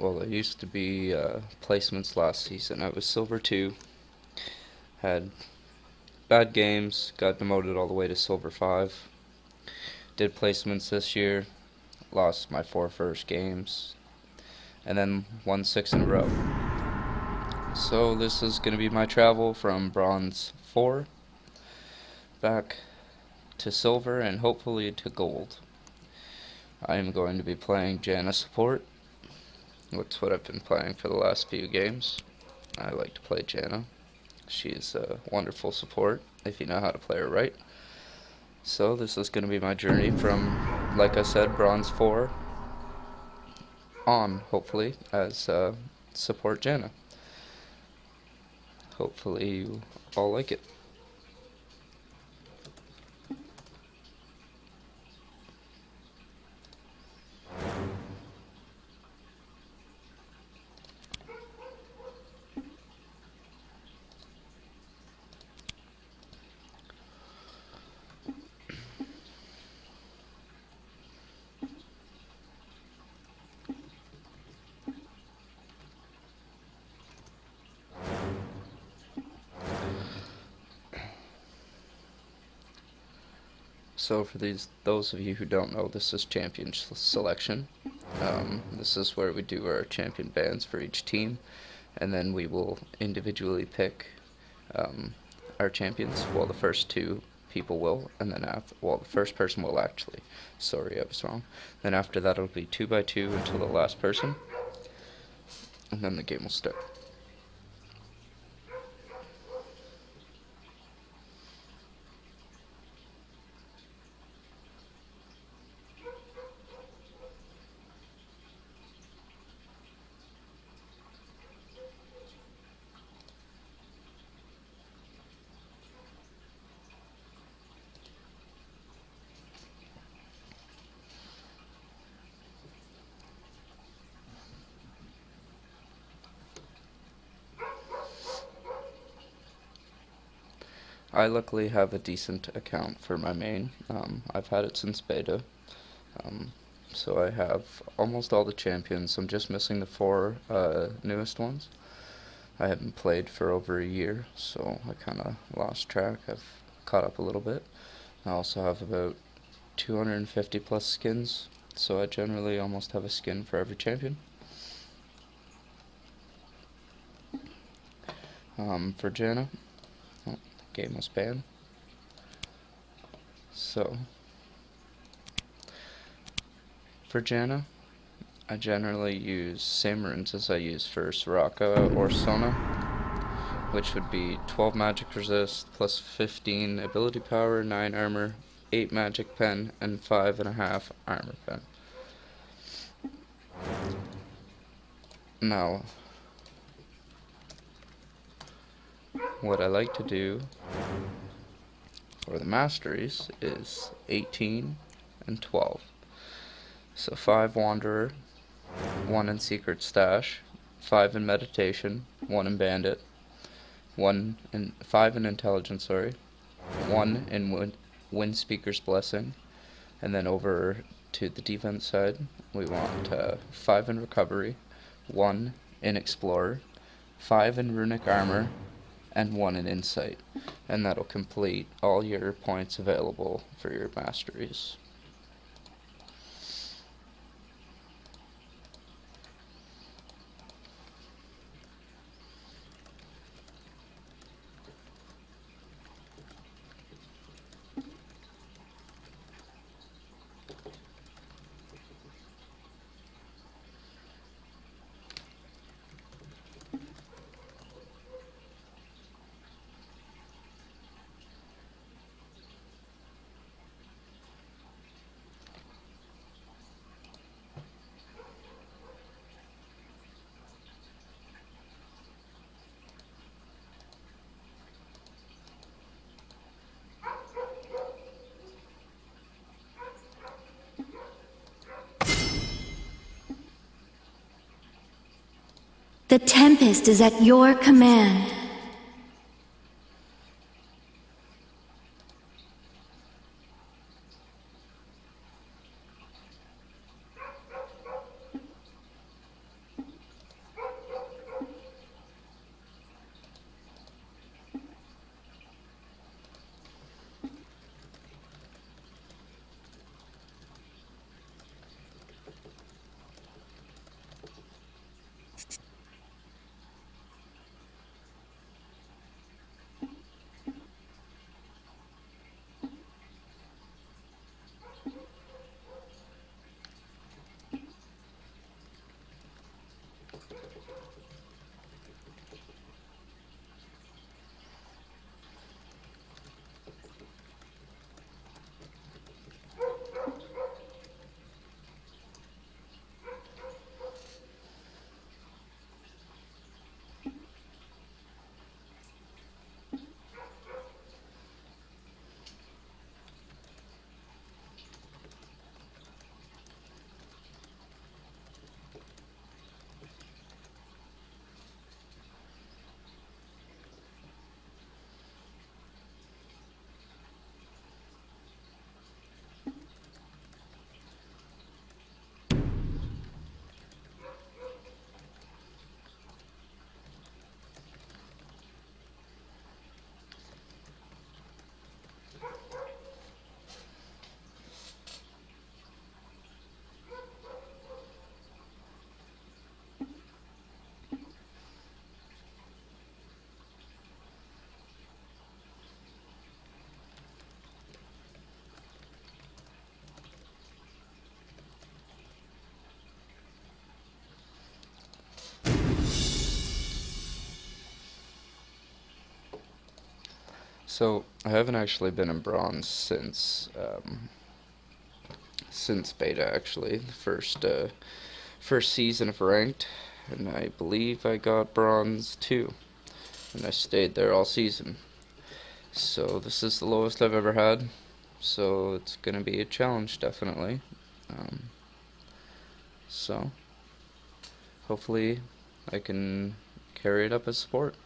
Well, I used to be placements last season. I was Silver 2, had bad games, got demoted all the way to Silver 5. Did placements this year, lost my 4 first games, and then won 6 in a row. So this is going to be my travel from Bronze 4 back to Silver and hopefully to Gold. I am going to be playing Janna Support. That's what I've been playing for the last few games. I like to play Janna. She's a wonderful support if you know how to play her right. So this is going to be my journey from, like I said, Bronze 4 on, hopefully, as support Janna. Hopefully you all like it. So for those of you who don't know, this is champion selection. This is where we do our champion bands for each team, and then we will individually pick our champions. Well, the first 2 people will, and then the first person will actually. Sorry, I was wrong. Then after that, it'll be 2 by 2 until the last person, and then the game will start. I luckily have a decent account for my main. I've had it since beta, so I have almost all the champions. I'm just missing the 4 newest ones. I haven't played for over a year, so I kind of lost track. I've caught up a little bit. I also have about 250 plus skins, so I generally almost have a skin for every champion. For Janna, oh, game was banned. So, for Janna, I generally use same runes as I use for Soraka or Sona, which would be 12 magic resist, plus 15 ability power, 9 armor, 8 magic pen, and 5.5 armor pen. Now, what I like to do for the masteries is 18 and 12. So 5 Wanderer, 1 in Secret Stash, 5 in Meditation, 1 in Bandit, 5 in Intelligence, 1 in Wind Speaker's Blessing, and then over to the defense side, we want 5 in Recovery, 1 in Explorer, 5 in Runic Armor, and 1 in Insight, and that'll complete all your points available for your masteries. The Tempest is at your command. So I haven't actually been in bronze since beta, actually, the first season of ranked, and I believe I got bronze 2, and I stayed there all season. So this is the lowest I've ever had, so it's gonna be a challenge, definitely. Um, so hopefully I can carry it up as support.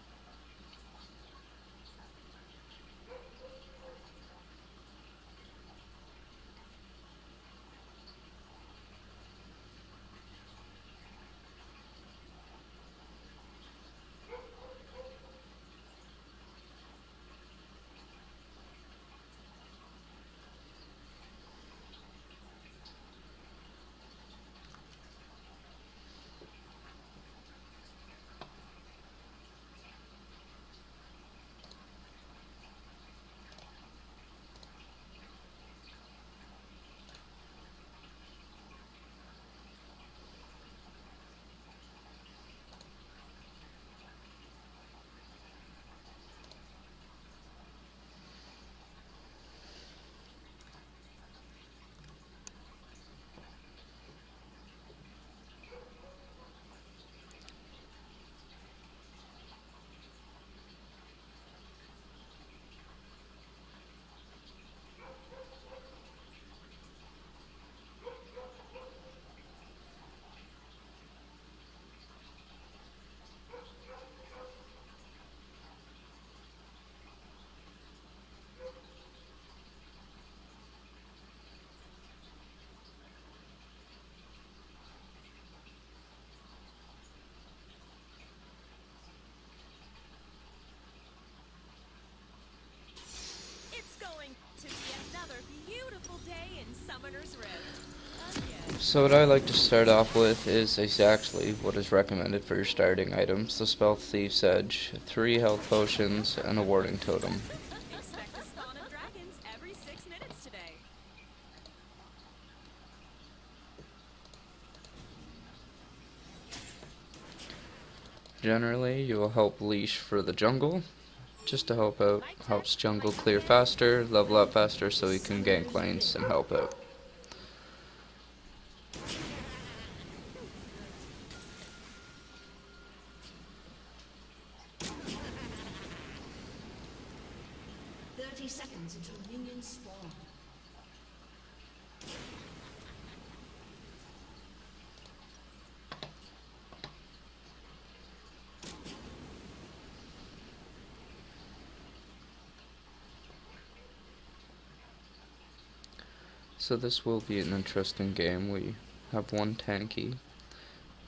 It's going to be another beautiful day in Summoner's Rift. Again. So what I like to start off with is exactly what is recommended for your starting items: the Spell Thief's Edge, 3 health potions, and a warding totem. Expect a spawn of dragons every 6 minutes today. Generally, you will help leash for the jungle, just to help out. Helps jungle clear faster, level up faster, so you can gank lanes and help out. Seconds until minions spawn. So this will be an interesting game. We have one tanky,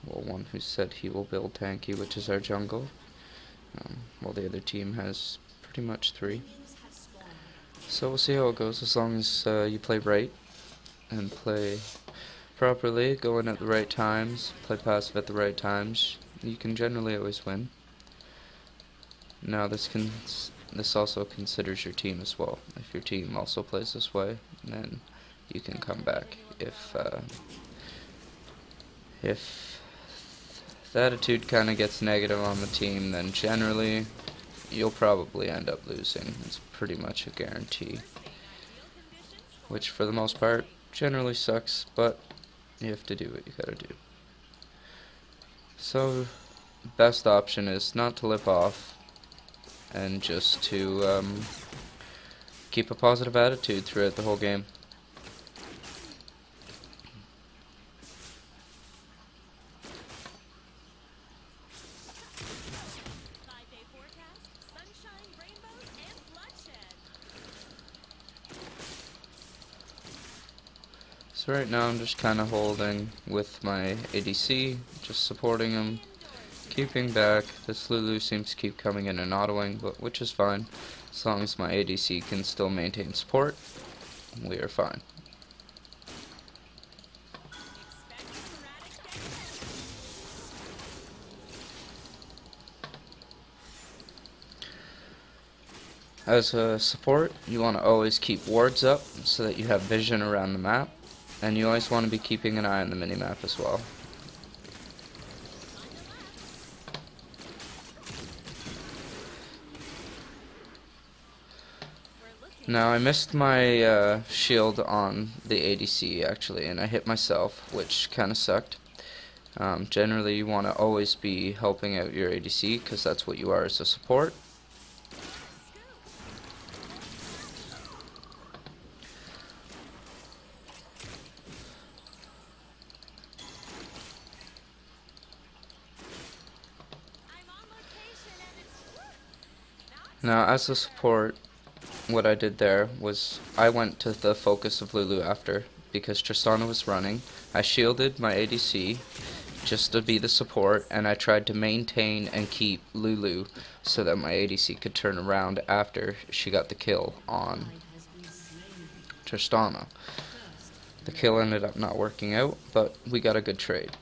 well, one who said he will build tanky, which is our jungle, while the other team has pretty much 3. So we'll see how it goes. As long as you play right and play properly, go in at the right times, play passive at the right times, you can generally always win. Now this also considers your team as well. If your team also plays this way, then you can come back. If the attitude kind of gets negative on the team, then generally you'll probably end up losing. It's pretty much a guarantee, which for the most part generally sucks, but you have to do what you gotta do. So best option is not to lip off and just to keep a positive attitude throughout the whole game. So right now I'm just kind of holding with my ADC, just supporting him, keeping back. This Lulu seems to keep coming in and autoing, but which is fine. As long as my ADC can still maintain support, we are fine. As a support, you want to always keep wards up so that you have vision around the map, and you always want to be keeping an eye on the minimap as well. Now I missed my shield on the ADC actually, and I hit myself, which kind of sucked. Generally, you want to always be helping out your ADC because that's what you are as a support. I'm on location and it's not Now, as a support, what I did there was I went to the focus of Lulu after because Tristana was running. I shielded my ADC just to be the support, and I tried to maintain and keep Lulu so that my ADC could turn around after she got the kill on Tristana. The kill ended up not working out, but we got a good trade.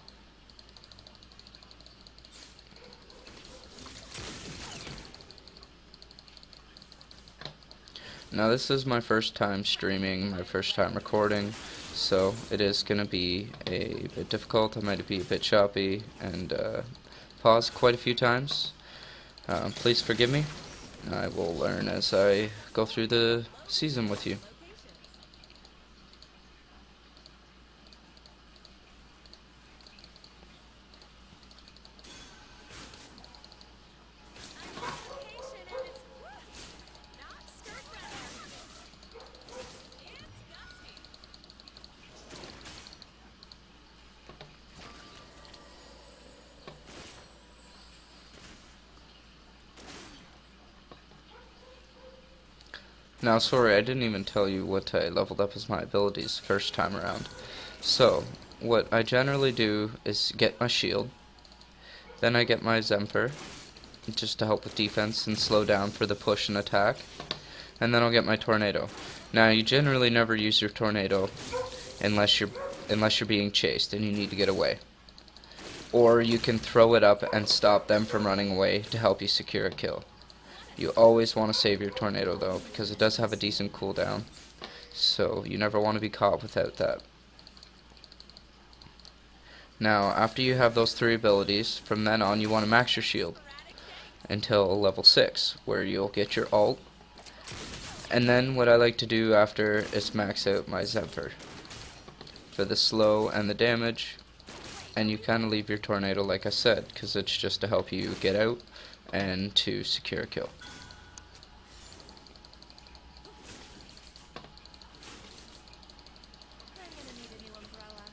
Now this is my first time streaming, my first time recording, so it is going to be a bit difficult. I might be a bit choppy and pause quite a few times. Please forgive me. I will learn as I go through the season with you. location and it's not skirt runner. It's gusty. Now sorry, I didn't even tell you what I leveled up as my abilities first time around. So, what I generally do is get my shield, then I get my Zemper, just to help with defense and slow down for the push and attack, and then I'll get my Tornado. Now you generally never use your Tornado unless you're being chased and you need to get away. Or you can throw it up and stop them from running away to help you secure a kill. You always want to save your Tornado though, because it does have a decent cooldown, so you never want to be caught without that. Now, after you have those three abilities, from then on you want to max your shield until level 6, where you'll get your ult. And then what I like to do after is max out my Zephyr for the slow and the damage, and you kind of leave your Tornado like I said, because it's just to help you get out and to secure a kill. I'm gonna need a new umbrella.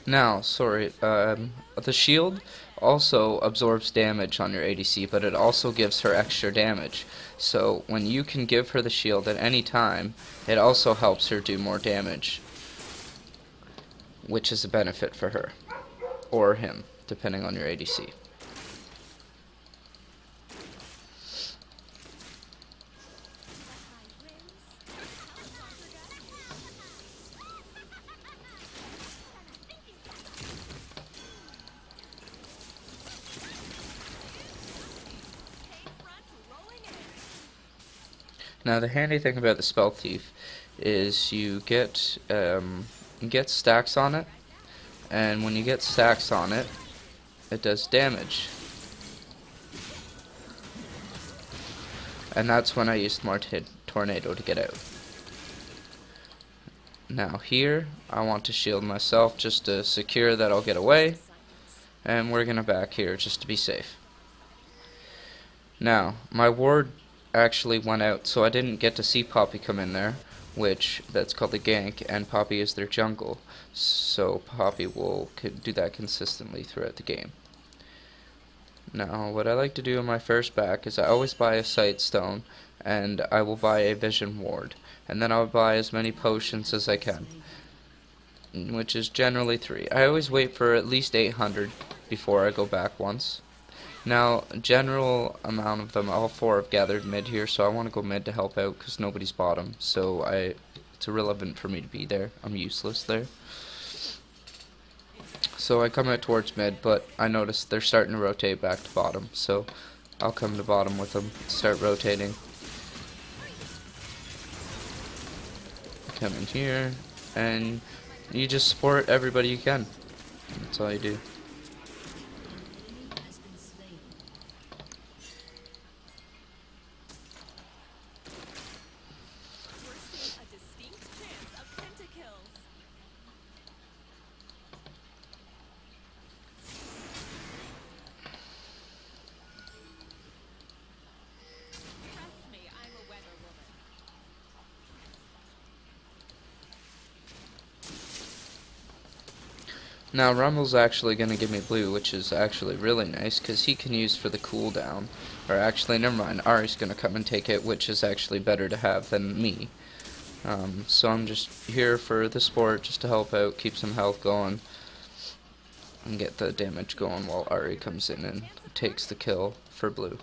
Now, sorry, the shield also absorbs damage on your ADC, but it also gives her extra damage. So when you can give her the shield at any time, it also helps her do more damage, which is a benefit for her, or him, depending on your ADC. Now the handy thing about the Spell Thief is you get stacks on it, and when you get stacks on it, it does damage. And that's when I used my Tornado to get out. Now here, I want to shield myself just to secure that I'll get away, and we're gonna back here just to be safe. Now, my ward actually went out, so I didn't get to see Poppy come in there, which that's called a gank, and Poppy is their jungle, so Poppy will do that consistently throughout the game. Now, what I like to do in my first back is I always buy a sight stone, and I will buy a vision ward, and then I'll buy as many potions as I can, which is generally 3. I always wait for at least 800 before I go back once. Now, general amount of them, all 4 have gathered mid here, so I want to go mid to help out because nobody's bottom, so it's irrelevant for me to be there. I'm useless there. So I come out towards mid, but I notice they're starting to rotate back to bottom, so I'll come to bottom with them, start rotating. Come in here, and You just support everybody you can. That's all you do. We're seeing a distinct chance of pentakills. Trust me, I'm a weather woman. Now Rummel's actually going to give me blue, which is actually really nice because he can use for the cooldown. Or actually, never mind, Ari's going to come and take it, which is actually better to have than me. So I'm just here for the support, just to help out, keep some health going, and get the damage going while Ari comes in and takes the kill for blue.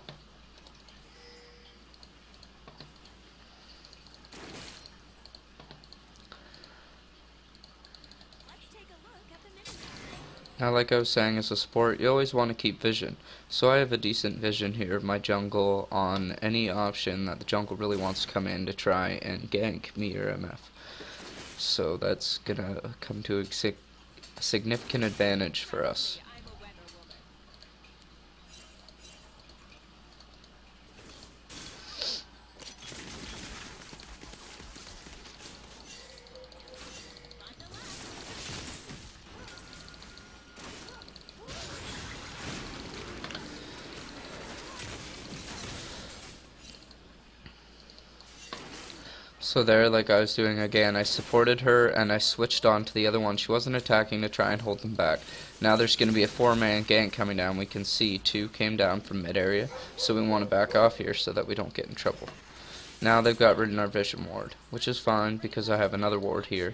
Let's take a look at the mini. Now, like I was saying, as a support, you always want to keep vision. So I have a decent vision here of my jungle on any option that the jungle really wants to come in to try and gank me or MF. So that's gonna come to a significant advantage for us. I'm a weather woman. On the left. So there, like I was doing again, I supported her and I switched on to the other one. She wasn't attacking to try and hold them back. Now there's going to be a 4-man gank coming down. We can see 2 came down from mid area, so we want to back off here so that we don't get in trouble. Now they've got rid of our vision ward, which is fine because I have another ward here.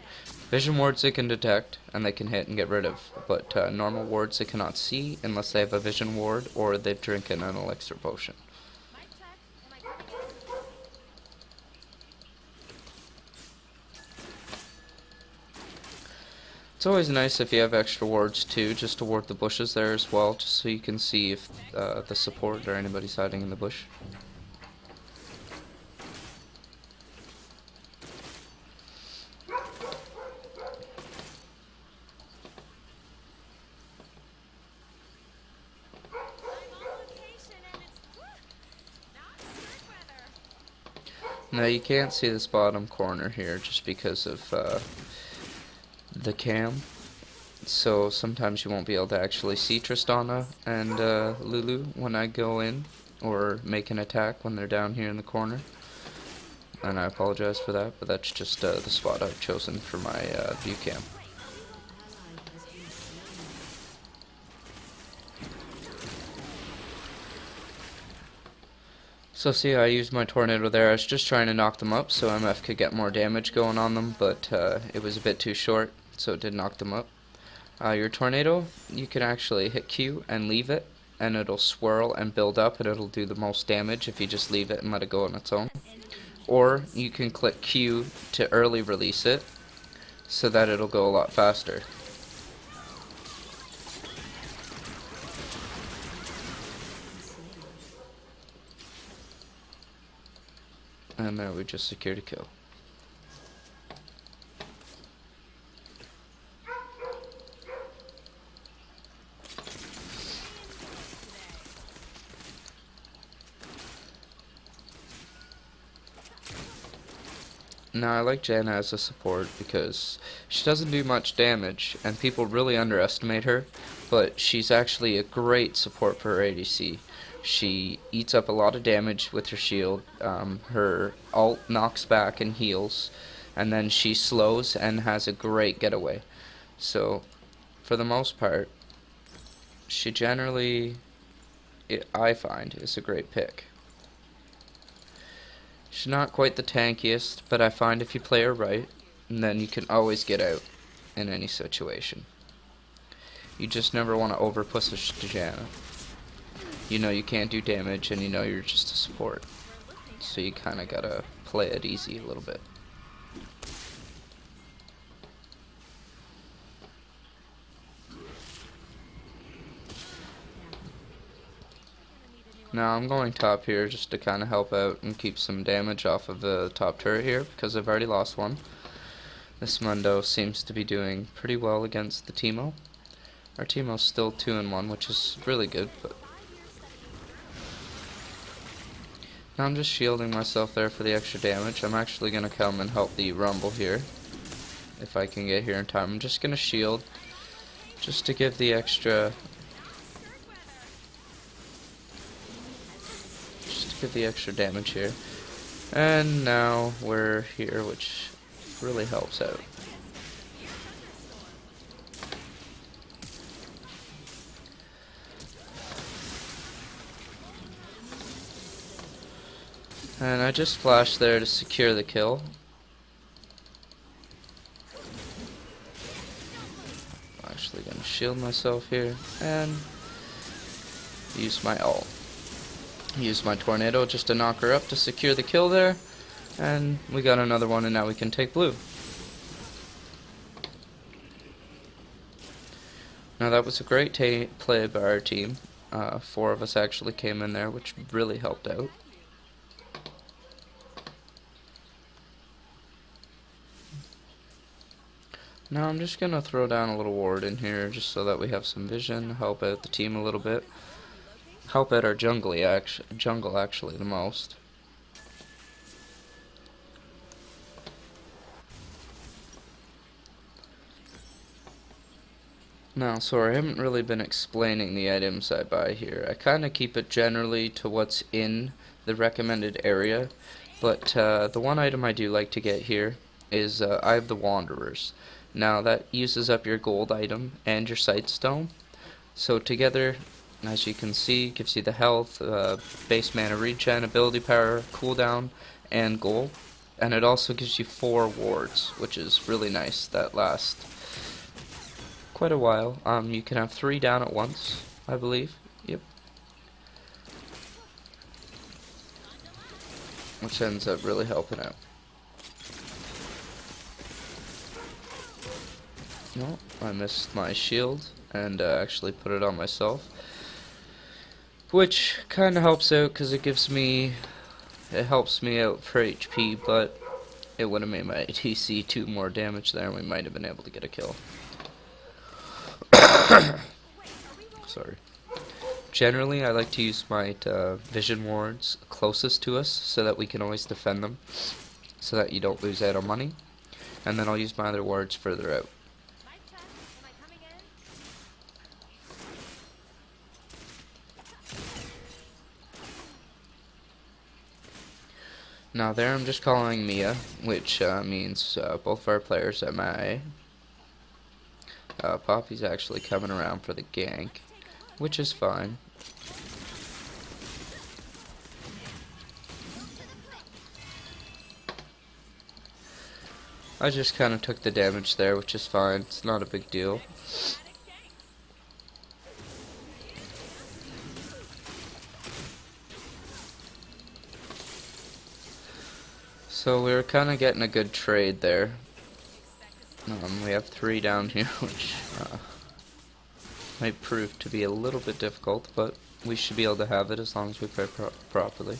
Vision wards they can detect and they can hit and get rid of, but normal wards they cannot see unless they have a vision ward or they've drinking an elixir potion. Mic check. Am I coming in? It's always nice if you have extra wards too, just to ward the bushes there as well, just so you can see if the support or anybody's hiding in the bush. I'm on location and it's not good weather. Now you can't see this bottom corner here just because of the cam, so sometimes you won't be able to actually see Tristana and Lulu when I go in or make an attack when they're down here in the corner, and I apologize for that, but that's just the spot I've chosen for my view cam. So see, I used my tornado there. I was just trying to knock them up so MF could get more damage going on them, but it was a bit too short, so it did knock them up. Your tornado, you can actually hit Q and leave it, and it'll swirl and build up, and it'll do the most damage if you just leave it and let it go on its own. Or you can click Q to early release it, so that it'll go a lot faster. And there we just secured a kill. Now I like Janna as a support because she doesn't do much damage and people really underestimate her, but she's actually a great support for her ADC. She eats up a lot of damage with her shield, her ult knocks back and heals, and then she slows and has a great getaway. So for the most part, she generally, I find, is a great pick. She's not quite the tankiest, but I find if you play her right, then you can always get out in any situation. You just never want to overpush Janna. You know you can't do damage, and you know you're just a support. So you kind of gotta play it easy a little bit. Now I'm going top here just to kind of help out and keep some damage off of the top turret here because I've already lost one. This Mundo seems to be doing pretty well against the Teemo. Our Teemo's still 2-1, which is really good, but now I'm just shielding myself there for the extra damage. I'm actually going to come and help the Rumble here, if I can get here in time. I'm just going to shield, just to give the extra damage here. And now we're here, which really helps out. And I just flashed there to secure the kill. I'm actually gonna shield myself here and use my ult. Use my tornado just to knock her up to secure the kill there. And we got another one, and now we can take blue. Now that was a great play by our team. 4 of us actually came in there, which really helped out. Now I'm just going to throw down a little ward in here just so that we have some vision, help out the team a little bit. Help out our jungle actually the most. Now, sorry, I haven't really been explaining the items I buy here. I kind of keep it generally to what's in the recommended area, but the one item I do like to get here is Eye of the Wanderers. Now, that uses up your gold item and your sight stone. So together, as you can see, gives you the health, base mana regen, ability power, cooldown, and gold. And it also gives you 4 wards, which is really nice. That lasts quite a while. You can have 3 down at once, I believe. Yep. Which ends up really helping out. No, I missed my shield and actually put it on myself, which kind of helps out because it helps me out for HP, but it would have made my ATC 2 more damage there and we might have been able to get a kill. Sorry. Generally, I like to use my vision wards closest to us so that we can always defend them, so that you don't lose out on money. And then I'll use my other wards further out. Now there I'm just calling Mia, which means both of our players are MIA. Poppy's actually coming around for the gank, which is fine. I just kind of took the damage there, which is fine. It's not a big deal. So we're kind of getting a good trade there. We have 3 down here, which might prove to be a little bit difficult, but we should be able to have it as long as we play properly.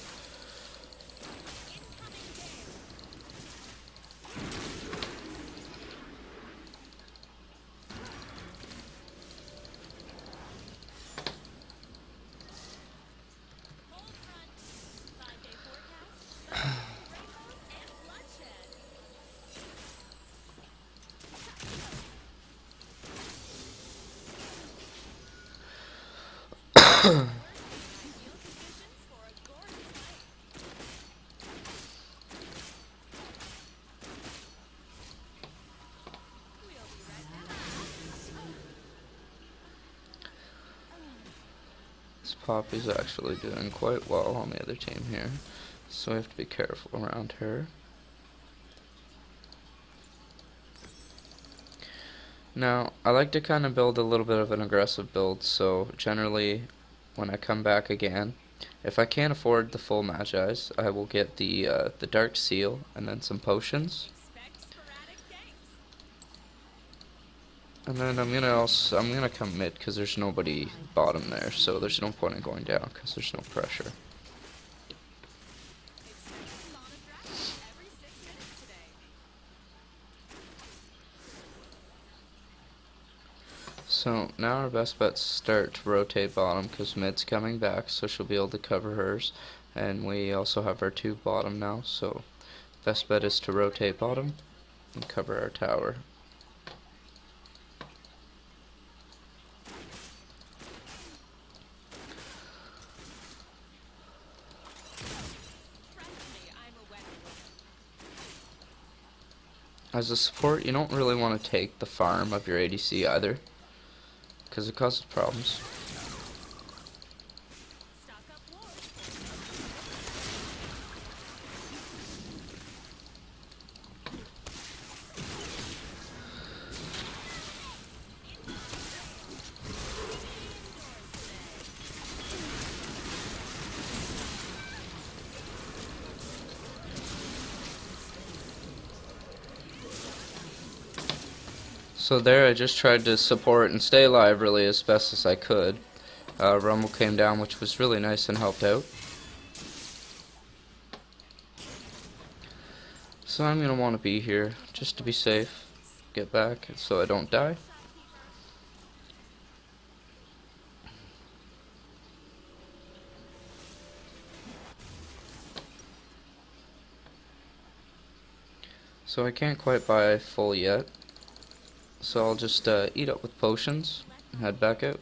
This Poppy's actually doing quite well on the other team here, so we have to be careful around her. Now, I like to kind of build a little bit of an aggressive build, so generally when I come back again, if I can't afford the full Magi's, I will get the Dark Seal and then some potions. And then I'm gonna come mid because there's nobody bottom there, so there's no point in going down because there's no pressure. So now our best bet's start to rotate bottom because mid's coming back, so she'll be able to cover hers. And we also have our 2 bottom now, so best bet is to rotate bottom and cover our tower. As a support, you don't really want to take the farm of your ADC either, because it causes problems. So there I just tried to support and stay alive really as best as I could. Rumble came down, which was really nice and helped out. So I'm going to want to be here just to be safe. Get back so I don't die. So I can't quite buy full yet. So I'll just eat up with potions and head back out.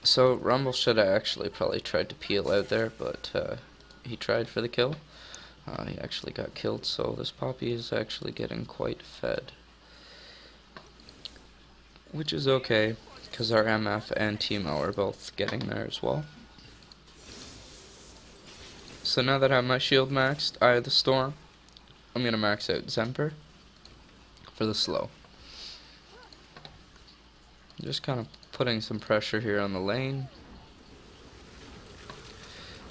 So Rumble should have actually probably tried to peel out there, but he tried for the kill. He actually got killed, so this Poppy is actually getting quite fed. Which is okay, because our MF and Teemo are both getting there as well. So now that I have my shield maxed, Eye of the Storm, I'm going to max out Zemper for the slow. Just kind of putting some pressure here on the lane.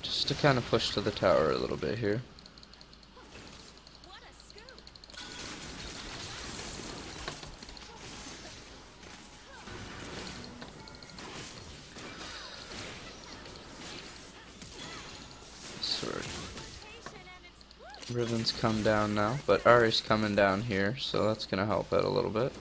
Just to kind of push to the tower a little bit here. Riven's come down now, but Ari's coming down here, so that's going to help out a little bit.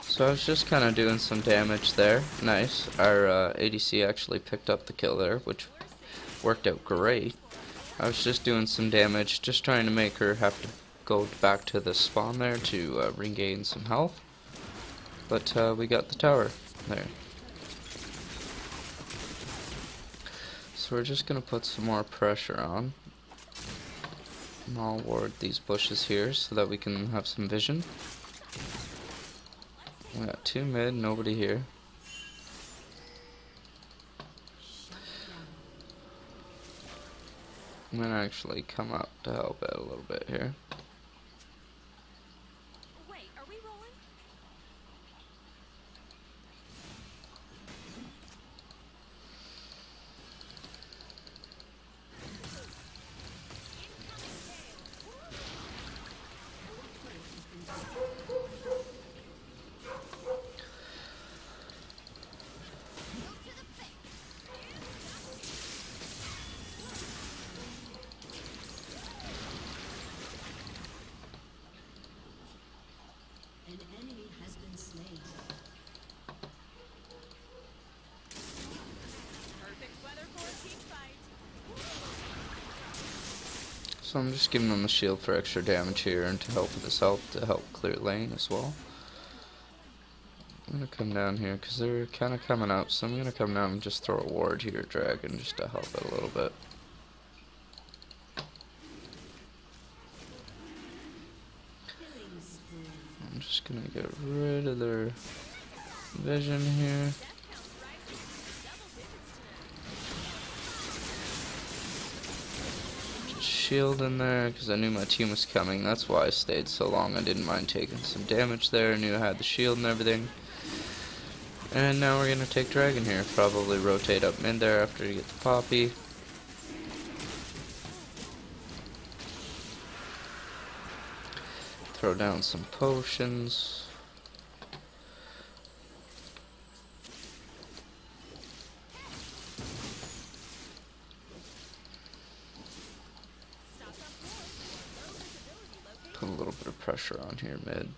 So I was just kind of doing some damage there. Nice. Our ADC actually picked up the kill there, which worked out great. I was just doing some damage, just trying to make her have to go back to the spawn there to regain some health. But we got the tower there. So we're just going to put some more pressure on. And I'll ward these bushes here so that we can have some vision. We got 2 mid, nobody here. I'm going to actually come up to help out a little bit here. Wait, are we rolling? So I'm just giving them a shield for extra damage here and to help with this health to help clear lane as well. I'm going to come down here because they're kind of coming up, so I'm going to come down and just throw a ward here, Dragon, just to help it a little bit. I'm just going to get rid of their vision here. Shield in there because I knew my team was coming. That's why I stayed so long. I didn't mind taking some damage there. I knew I had the shield and everything. And now we're gonna take Dragon here. Probably rotate up mid there after you get the Poppy. throw down some potions. Put a little bit of pressure on here mid.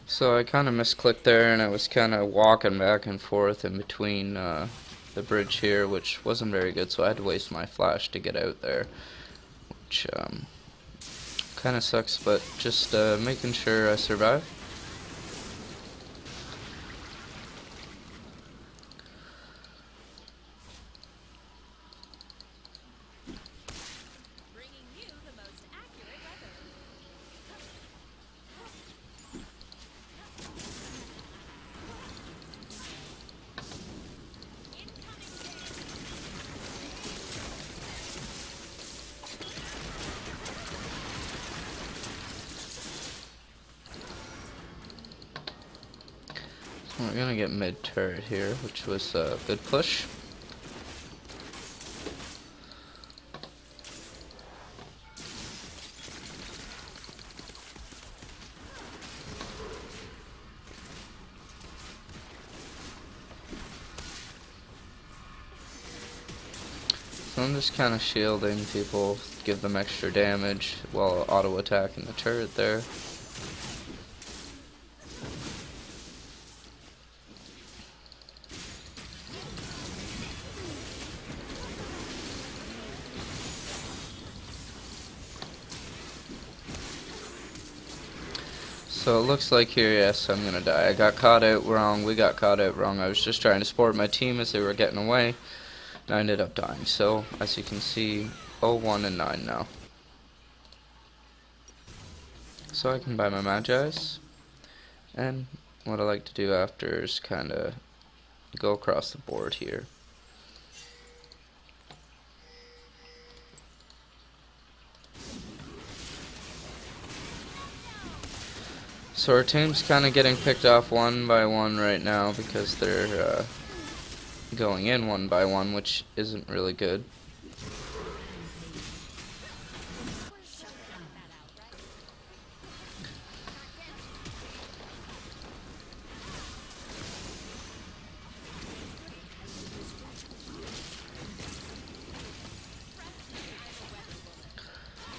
So I kind of misclicked there, and I was kind of walking back and forth in between the bridge here, which wasn't very good, so I had to waste my flash to get out there, which kind of sucks, but just making sure I survive. Bringing you the most accurate weather. So we're gonna get mid turret here, which was a good push. So I'm just kind of shielding people, give them extra damage while auto attacking the turret there. So it looks like here, yes, I'm gonna die. I got caught out wrong, we got caught out wrong. I was just trying to support my team as they were getting away, and I ended up dying. So, as you can see, 0-1 and 9 now. So I can buy my Magi's, and what I like to do after is kinda go across the board here. So our team's kind of getting picked off one by one right now because they're going in one by one, which isn't really good.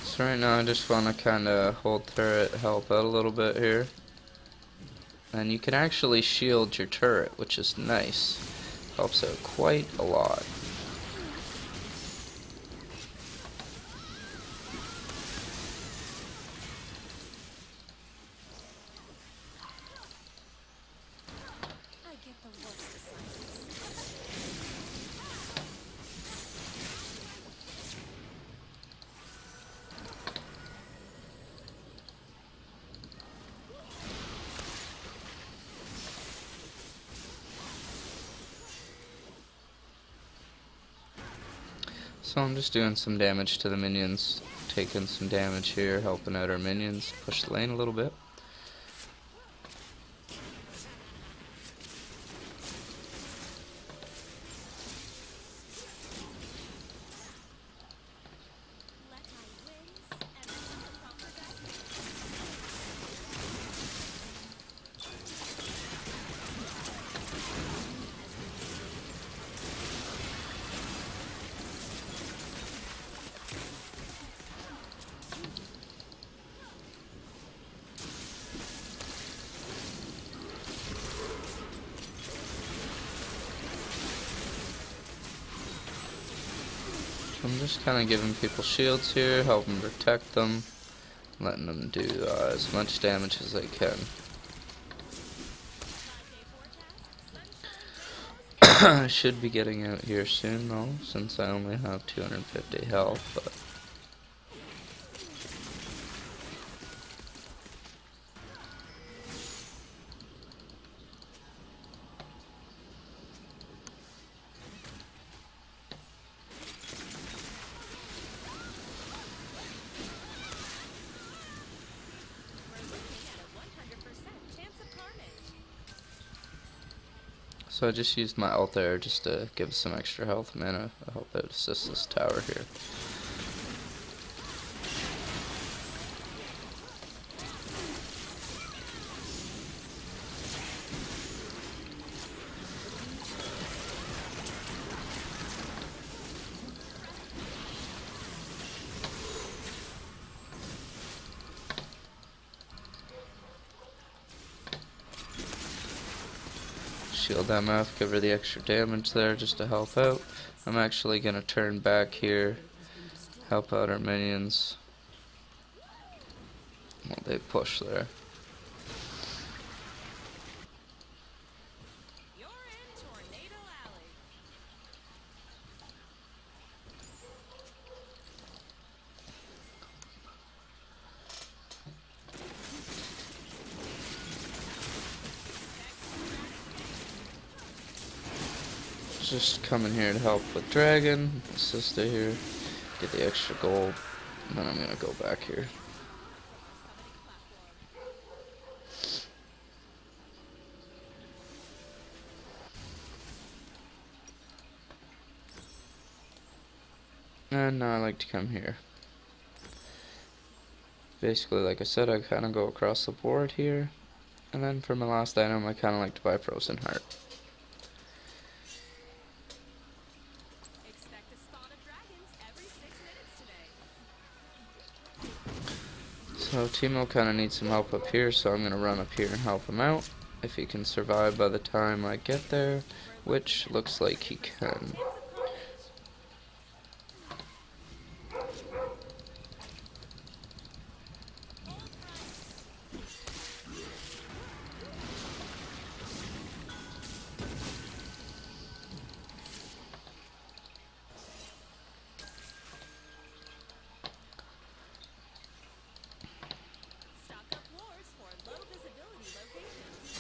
So right now I just want to kind of hold turret, help out a little bit here. And you can actually shield your turret, which is nice. Helps out quite a lot. I get the worst assignments. So I'm just doing some damage to the minions, taking some damage here, helping out our minions, push the lane a little bit. Let my winds ever conquer them. I'm just kind of giving people shields here, helping protect them, letting them do as much damage as they can. 5-day forecast. Sunshine. I should be getting out here soon though, since I only have 250 health, but So I just used my ult there just to give us some extra health mana. I hope it assists this tower here. Shield MF, give her the extra damage there just to help out. I'm actually gonna turn back here, help out our minions while they push there. You're in Tornado Alley. Just coming here to help with Dragon, assist it here, get the extra gold, and then I'm gonna go back here. And now I like to come here. Basically, like I said, I kind of go across the board here. And then for my last item, I kind of like to buy Frozen Heart. Expect a spawn of dragons every 6 minutes today. So Timo kind of needs some help up here, so I'm going to run up here and help him out. If he can survive by the time I get there, which looks like he can. Stock up wars for low visibility locations.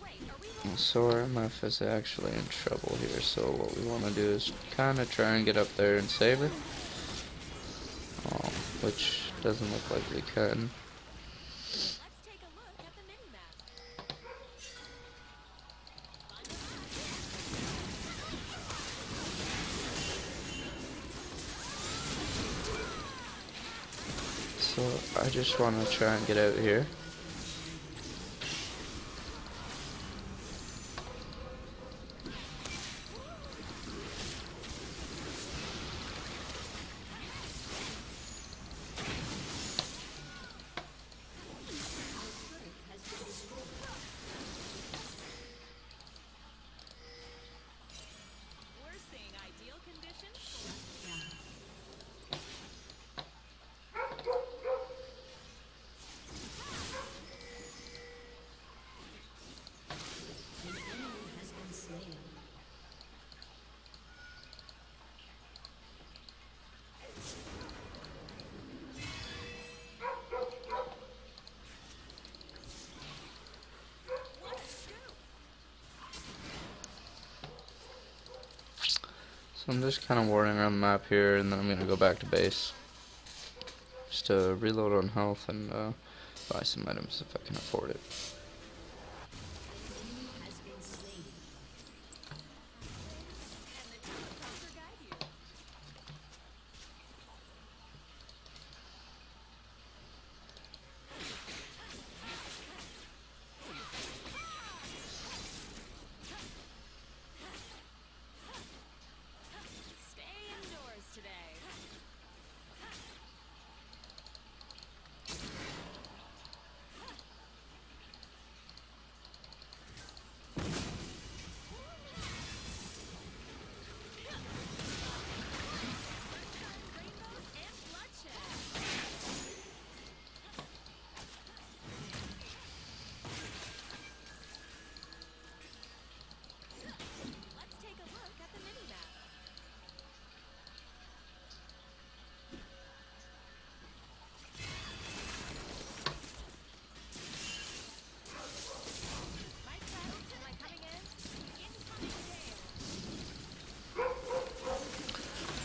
Wait, are we So our MF is actually in trouble here, so what we want to do is kind of try and get up there and save her. Which doesn't look like we can. Let's take a look at the mini-map. So I just want to try and get out here. We're seeing ideal conditions. What a scoop! So I'm just kind of warding around the map here, and then I'm going to go back to base. Just to reload on health and buy some items if I can afford it. And the teleprompter guide you. Stay indoors today.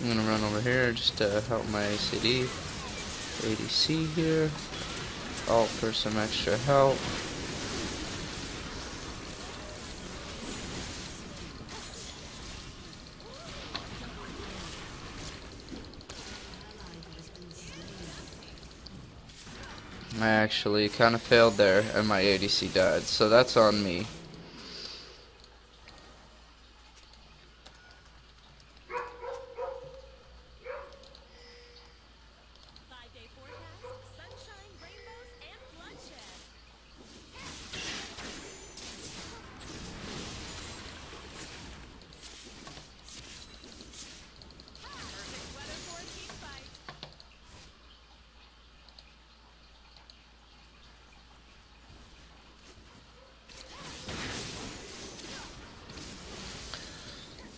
I'm gonna run over here just to help my ADC here. All for some extra help. I actually kind of failed there and my ADC died, so that's on me. Five-day forecast, sunshine, rainbows, and bloodshed. Perfect weather for a team fight.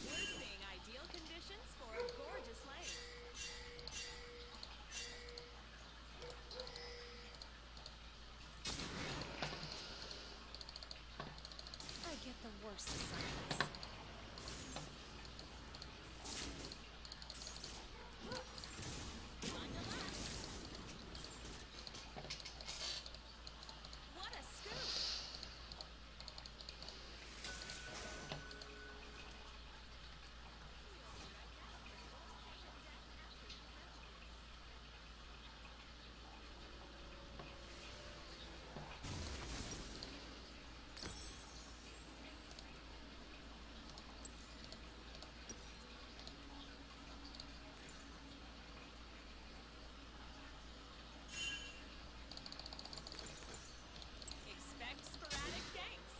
We're seeing ideal conditions for a gorgeous lane. I get the worst of sundays. What a scoop! Expect sporadic ganks.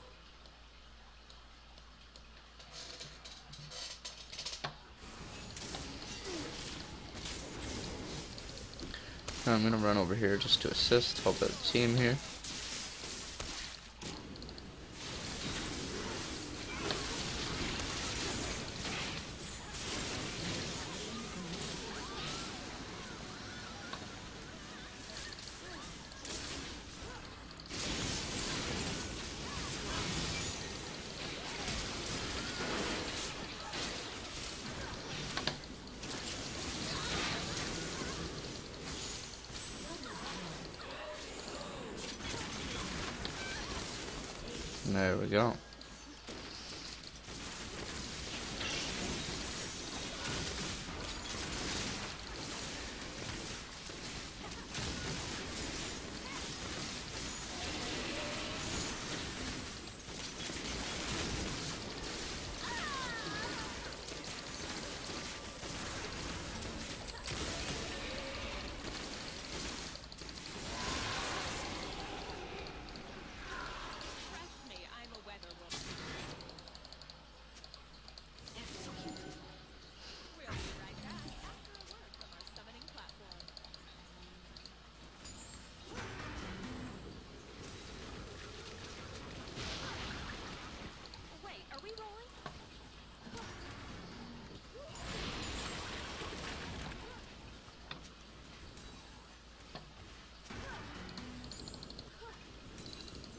I'm gonna run over here just to assist, help out the team here. There we go. Trust me, I'm a weather woman. We'll be right back after a word from our summoning platform. Wait, are we rolling?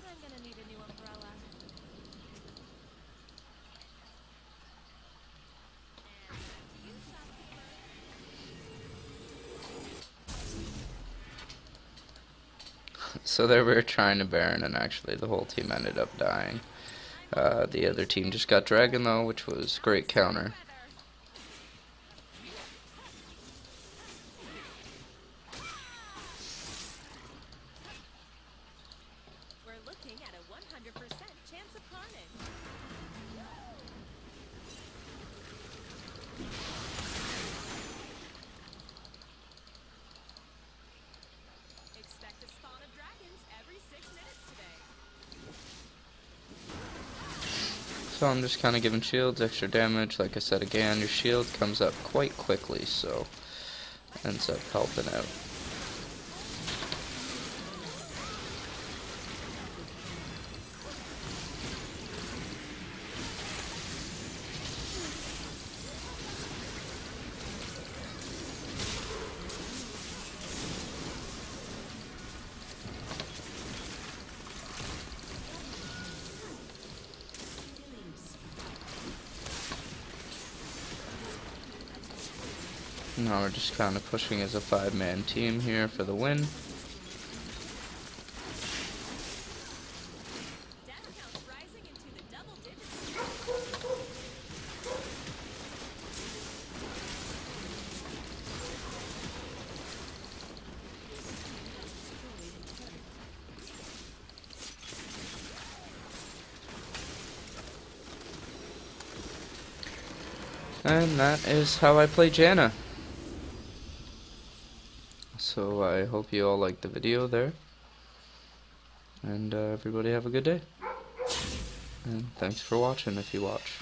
I'm gonna need a new umbrella. And back to you, shopkeeper. So there we were trying to Baron, and actually the whole team ended up dying. The other team just got Dragon though, which was great counter. Weather. We're looking at a 100% chance of carnage. Expect a spawn of dragons every 6 minutes today. So I'm just kind of giving shields extra damage. Like I said again, your shield comes up quite quickly, so ends up helping out. Now we're just kind of pushing as a 5-man team here for the win. Death counts rising into the double digits. And that is how I play Janna. So I hope you all liked the video there. And everybody have a good day. And thanks for watching if you watch.